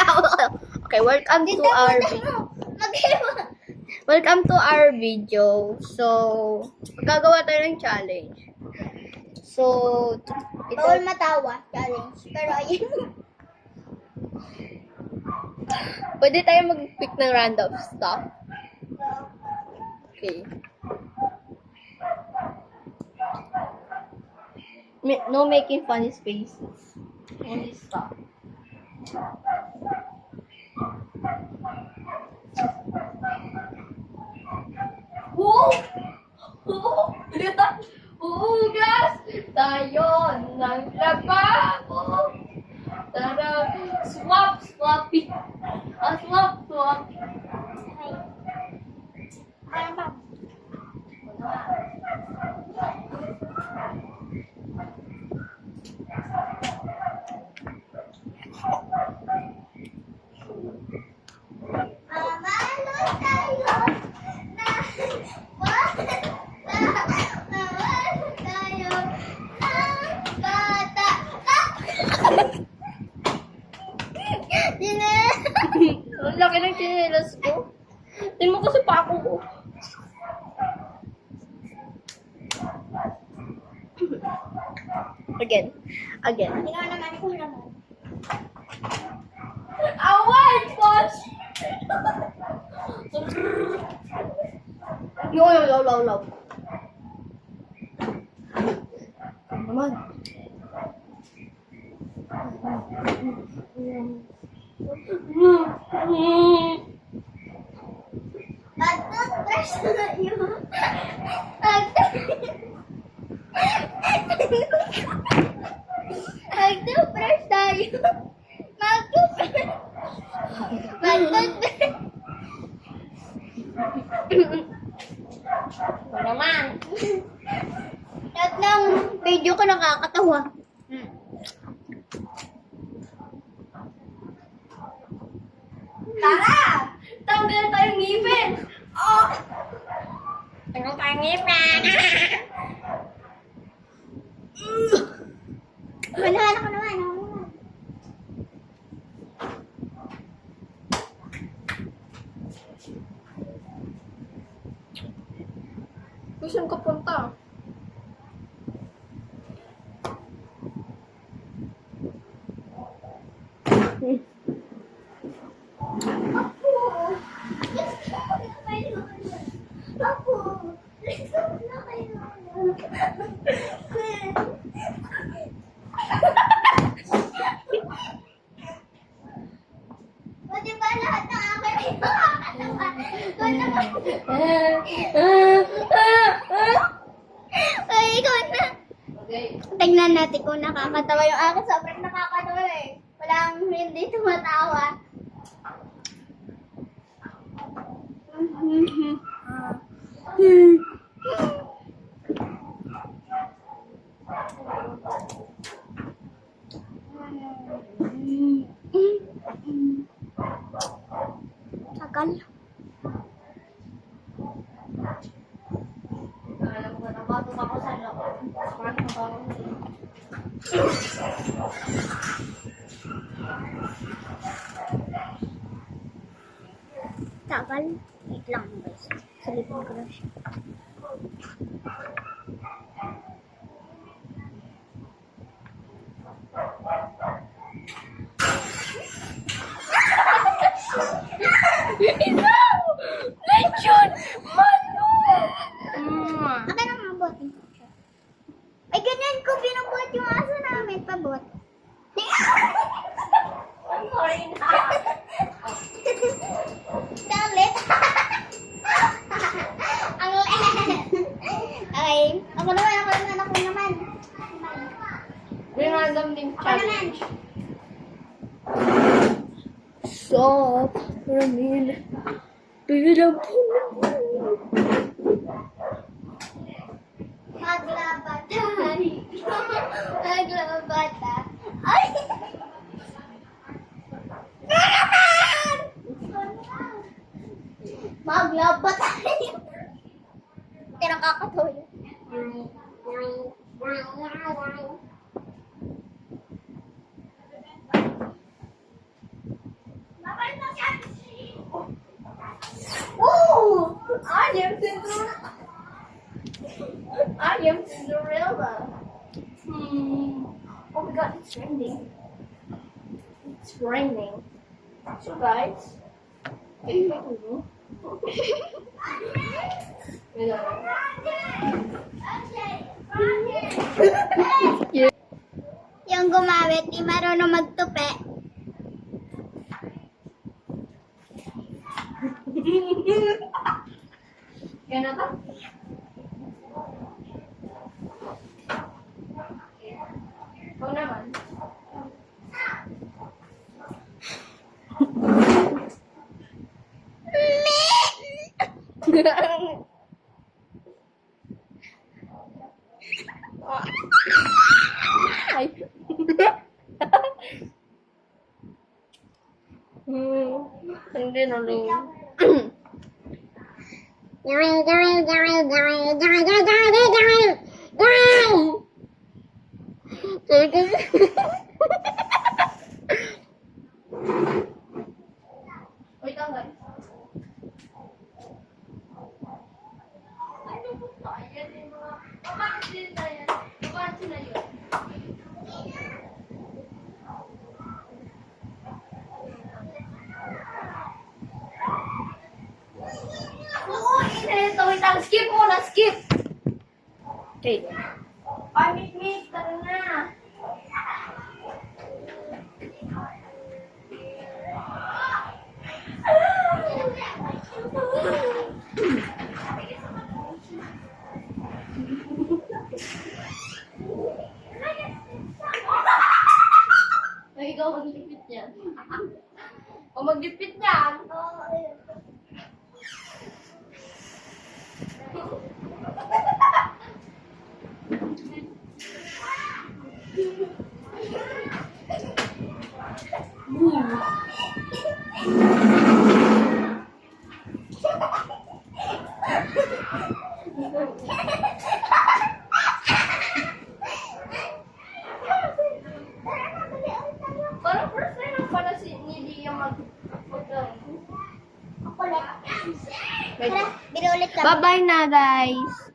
Okay, welcome to our welcome to our video. So, gagawa tayo ng challenge. So, ito Bawal matawa, challenge. Pero ayun. pwede tayo mag-pick ng random stuff. Okay. No making funny faces. Only stuff. Hugas tayo ng lababo. Tara, swap, swappy. Swap, swap. Ang laki ng chinelas ko. Tingnan mo kasi pa ako. Again. Ikaw naman, ikaw naman. Away, boss! Yo, law. Naman. Mag-toothbrush na yun. Mag-toothbrush tayo. Mag-toothbrush. Naman. Lahat ng video ko nakakatawa. Tara! Tanggal tayong ngipin! Oh! Tanggal tayong ngipin! Manahan ako naman. Saan ka punta? Buti ba lahat ng akin ay makakatawa? Ay, ikaw na. Okay. Tingnan natin kung nakakatawa yung akin. Sobrang nakakatawa eh. Walang hindi tumatawa. Tagal. Alam ko na bato ako sa loob. Bakit ba ako? Tagal. Wait lang guys. Salipin ko lang siya. Isaw! Lechon! Mano! Akin ang mabuting ko siya. Ay, ganyan ko binubuhat yung aso namin. Pabuhat. I'm sorry na. Talit. Ang lit. Okay. Ako naman. May random din Ako naman. challenge. Stop for a minute. Maglabat tayo. Maglabat tayo. Ay! Maglabat tayo. Tinakakatawa yun. Oh! I am Cinderella. I am Cinderella. Oh my god, it's raining. It's raining. So guys, Yung gumamit, di marunong magtupi. Yan na ba? Huwag naman. Ay. Hindi na lang. Wait lang guys. Ano po tayo? Yan yung mga... Bakit sila yan? Bakit sila yun? Oo, ito. Wait lang. Skip muna. Skip. Okay. Ay, Mikmik. Tara na. Ay, ikaw maglipit niyan. O maglipit niyan. Parang first time lang pala si Nili yung mag... Ako ulit. Tara, bili ulit kami. Bye-bye na, guys.